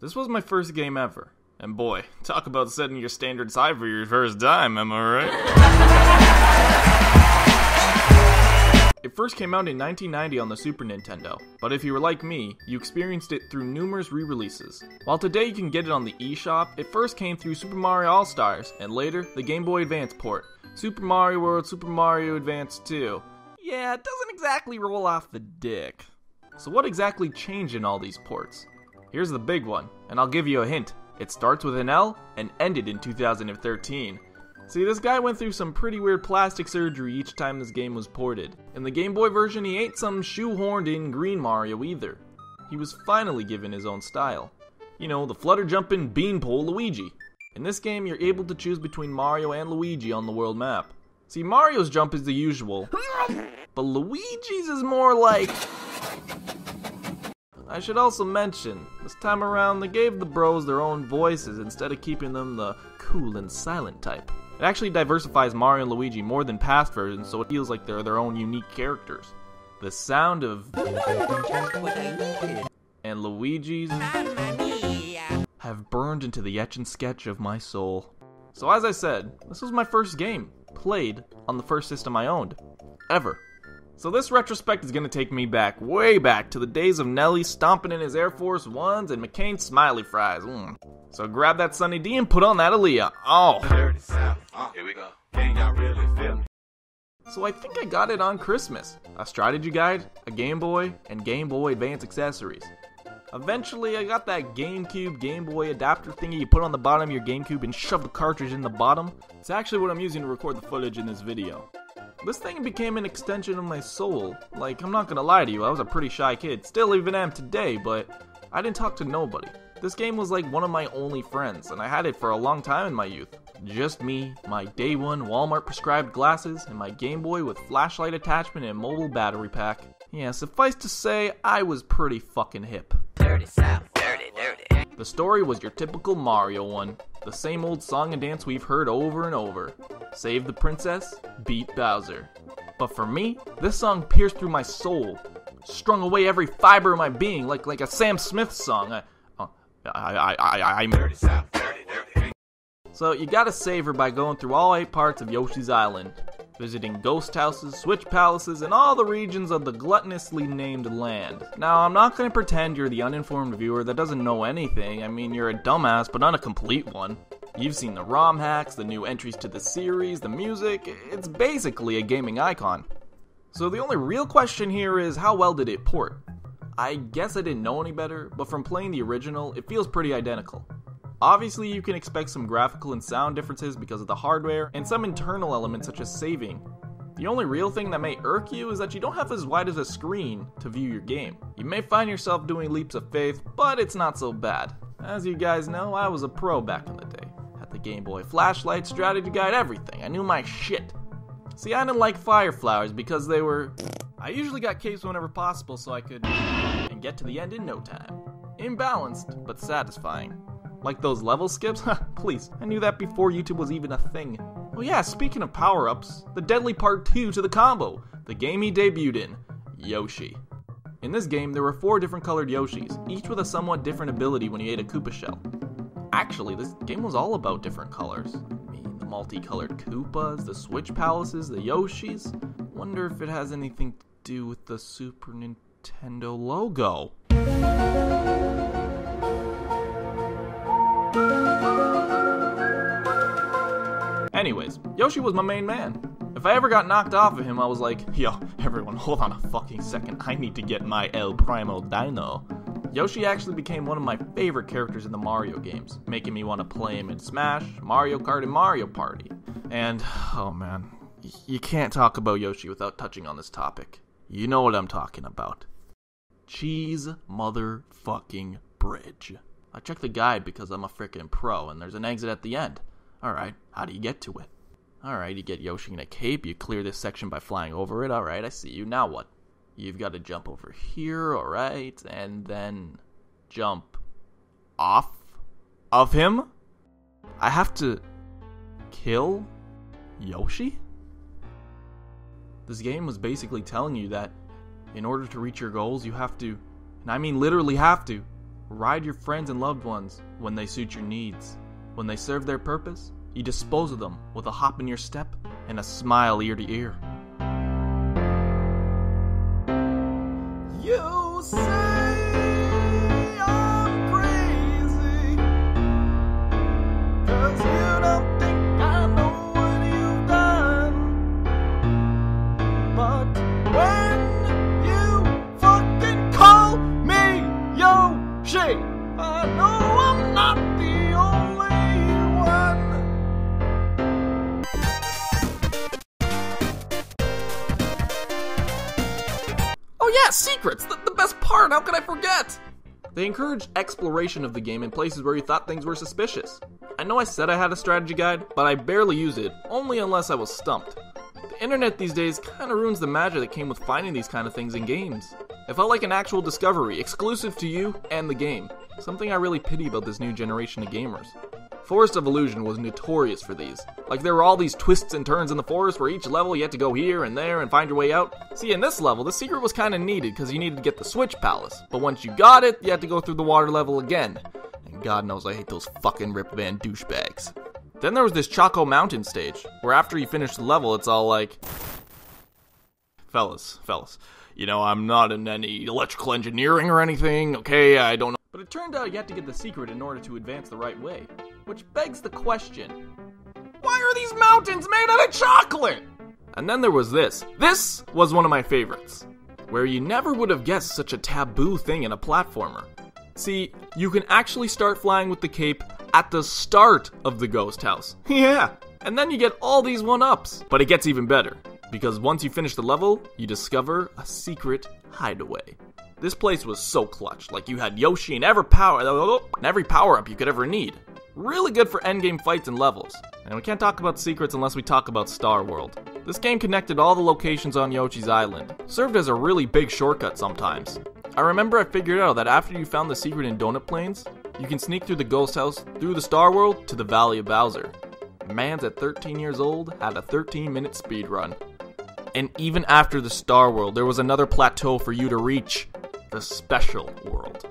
This was my first game ever, and boy, talk about setting your standards high for your first time, am I right? It first came out in 1990 on the Super Nintendo, but if you were like me, you experienced it through numerous re-releases. While today you can get it on the eShop, it first came through Super Mario All-Stars, and later, the Game Boy Advance port, Super Mario World, Super Mario Advance 2. Yeah, it doesn't exactly roll off the dick. So what exactly changed in all these ports? Here's the big one, and I'll give you a hint. It starts with an L and ended in 2013. See, this guy went through some pretty weird plastic surgery each time this game was ported. In the Game Boy version, he ain't some shoehorned in green Mario either. He was finally given his own style. You know, the flutter jumping beanpole Luigi. In this game, you're able to choose between Mario and Luigi on the world map. See, Mario's jump is the usual, but Luigi's is more like... I should also mention, this time around they gave the bros their own voices instead of keeping them the cool and silent type. It actually diversifies Mario and Luigi more than past versions, so it feels like they're their own unique characters. The sound of... and Luigi's... have burned into the etch and sketch of my soul. So as I said, this was my first game, played on the first system I owned. Ever. So this retrospect is going to take me back, way back, to the days of Nelly stomping in his Air Force Ones and McCain's Smiley Fries. So grab that Sunny D and put on that Aaliyah. Oh. Here we go. Can y'all really feel me? So I think I got it on Christmas. A strategy guide, a Game Boy, and Game Boy Advance accessories. Eventually I got that GameCube Game Boy adapter thingy you put on the bottom of your GameCube and shove the cartridge in the bottom. It's actually what I'm using to record the footage in this video. This thing became an extension of my soul. Like, I'm not gonna lie to you, I was a pretty shy kid, still even am today, but I didn't talk to nobody. This game was like one of my only friends, and I had it for a long time in my youth. Just me, my day one Walmart prescribed glasses, and my Game Boy with flashlight attachment and mobile battery pack. Yeah, suffice to say, I was pretty fucking hip. Dirty South, dirty. The story was your typical Mario one. The same old song and dance we've heard over and over. Save the princess, beat Bowser. But for me, this song pierced through my soul. Strung away every fiber of my being like a Sam Smith song. I'm Dirty South, dirty. So you gotta savor by going through all 8 parts of Yoshi's Island, visiting ghost houses, switch palaces, and all the regions of the gluttonously named land. Now, I'm not gonna pretend you're the uninformed viewer that doesn't know anything. I mean, you're a dumbass, but not a complete one. You've seen the ROM hacks, the new entries to the series, the music. It's basically a gaming icon. So the only real question here is, how well did it port? I guess I didn't know any better, but from playing the original, it feels pretty identical. Obviously, you can expect some graphical and sound differences because of the hardware, and some internal elements such as saving. The only real thing that may irk you is that you don't have as wide as a screen to view your game. You may find yourself doing leaps of faith, but it's not so bad. As you guys know, I was a pro back in the day. Had the Game Boy flashlight, strategy guide, everything. I knew my shit. See, I didn't like fire flowers because they were... I usually got capes whenever possible so I could... and get to the end in no time. Imbalanced, but satisfying. Like those level skips? Please, I knew that before YouTube was even a thing. Oh yeah, speaking of power-ups, the deadly part 2 to the combo, the game he debuted in, Yoshi. In this game, there were 4 different colored Yoshis, each with a somewhat different ability when you ate a Koopa shell. Actually, this game was all about different colors. I mean, the multicolored Koopas, the Switch Palaces, the Yoshis. Wonder if it has anything to do with the Super Nintendo logo. Anyways, Yoshi was my main man. If I ever got knocked off of him, I was like, yo, everyone, hold on a fucking second, I need to get my El Primo Dino. Yoshi actually became one of my favorite characters in the Mario games, making me want to play him in Smash, Mario Kart, and Mario Party. And, oh man, you can't talk about Yoshi without touching on this topic. You know what I'm talking about. Cheese motherfucking bridge. I checked the guide because I'm a frickin' pro, and there's an exit at the end. Alright, how do you get to it? Alright, you get Yoshi in a cape, you clear this section by flying over it, alright, I see you, now what? You've got to jump over here, alright, and then jump off of him? I have to kill Yoshi? This game was basically telling you that in order to reach your goals, you have to, and I mean literally have to, ride your friends and loved ones when they suit your needs. When they serve their purpose, you dispose of them with a hop in your step and a smile ear to ear. You say I'm crazy, 'cause you don't think I know what you've done. But when you fucking call me Yoshi, I know I'm not the only one. Oh yeah, secrets! The best part, how could I forget? They encourage exploration of the game in places where you thought things were suspicious. I know I said I had a strategy guide, but I barely use it, only unless I was stumped. The internet these days kinda ruins the magic that came with finding these kind of things in games. It felt like an actual discovery, exclusive to you and the game. Something I really pity about this new generation of gamers. Forest of Illusion was notorious for these. Like, there were all these twists and turns in the forest where each level you had to go here and there and find your way out. See, in this level, the secret was kinda needed because you needed to get the Switch Palace. But once you got it, you had to go through the water level again. And God knows I hate those fucking Rip Van douchebags. Then there was this Choco Mountain stage, where after you finish the level, it's all like, Fellas, you know, I'm not in any electrical engineering or anything, okay, I don't know. But it turned out you had to get the secret in order to advance the right way. Which begs the question, why are these mountains made out of chocolate? And then there was this. This was one of my favorites, where you never would have guessed such a taboo thing in a platformer. See, you can actually start flying with the cape at the start of the ghost house. Yeah, and then you get all these one-ups. But it gets even better, because once you finish the level, you discover a secret hideaway. This place was so clutch, like you had Yoshi and every power-up you could ever need. Really good for endgame fights and levels. And we can't talk about secrets unless we talk about Star World. This game connected all the locations on Yoshi's Island. Served as a really big shortcut sometimes. I remember I figured out that after you found the secret in Donut Plains, you can sneak through the ghost house, through the Star World, to the Valley of Bowser. Man's at 13 years old had a 13-minute speed run. And even after the Star World, there was another plateau for you to reach. The Special World.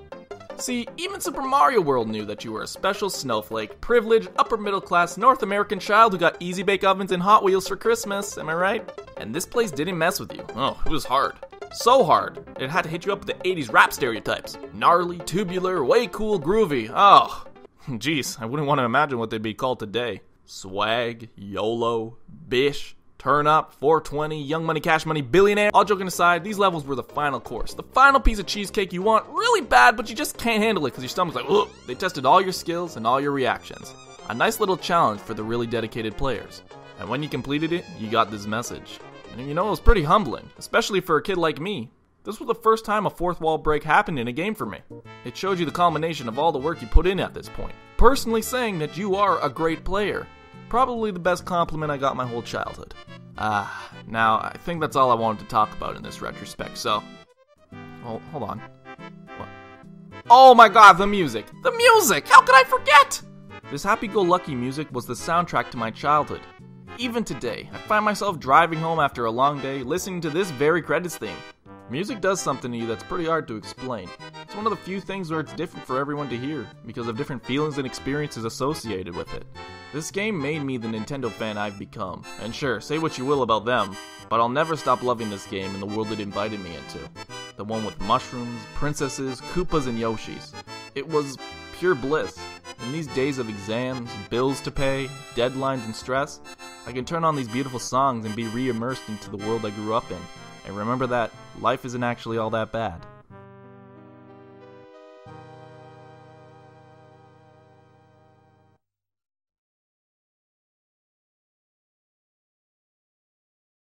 See, even Super Mario World knew that you were a special snowflake, privileged, upper-middle-class North American child who got Easy Bake Ovens and Hot Wheels for Christmas, am I right? And this place didn't mess with you. Oh, it was hard. So hard, it had to hit you up with the 80s rap stereotypes. Gnarly, tubular, way cool, groovy. Oh, jeez, I wouldn't want to imagine what they'd be called today. Swag, YOLO, bish, turn up, 420, young money, cash money, billionaire. All joking aside, these levels were the final course. The final piece of cheesecake you want really bad, but you just can't handle it because your stomach's like, ugh. They tested all your skills and all your reactions. A nice little challenge for the really dedicated players. And when you completed it, you got this message. And you know, it was pretty humbling, especially for a kid like me. This was the first time a fourth wall break happened in a game for me. It showed you the culmination of all the work you put in at this point. Personally saying that you are a great player. Probably the best compliment I got my whole childhood. Now, I think that's all I wanted to talk about in this retrospect, so... Well, hold on. What? Oh my god, the music! The music! How could I forget? This happy-go-lucky music was the soundtrack to my childhood. Even today, I find myself driving home after a long day, listening to this very credits theme. Music does something to you that's pretty hard to explain. It's one of the few things where it's different for everyone to hear, because of different feelings and experiences associated with it. This game made me the Nintendo fan I've become, and sure, say what you will about them, but I'll never stop loving this game and the world it invited me into. The one with mushrooms, princesses, Koopas, and Yoshis. It was pure bliss. In these days of exams, bills to pay, deadlines, and stress, I can turn on these beautiful songs and be re-immersed into the world I grew up in, and remember that life isn't actually all that bad.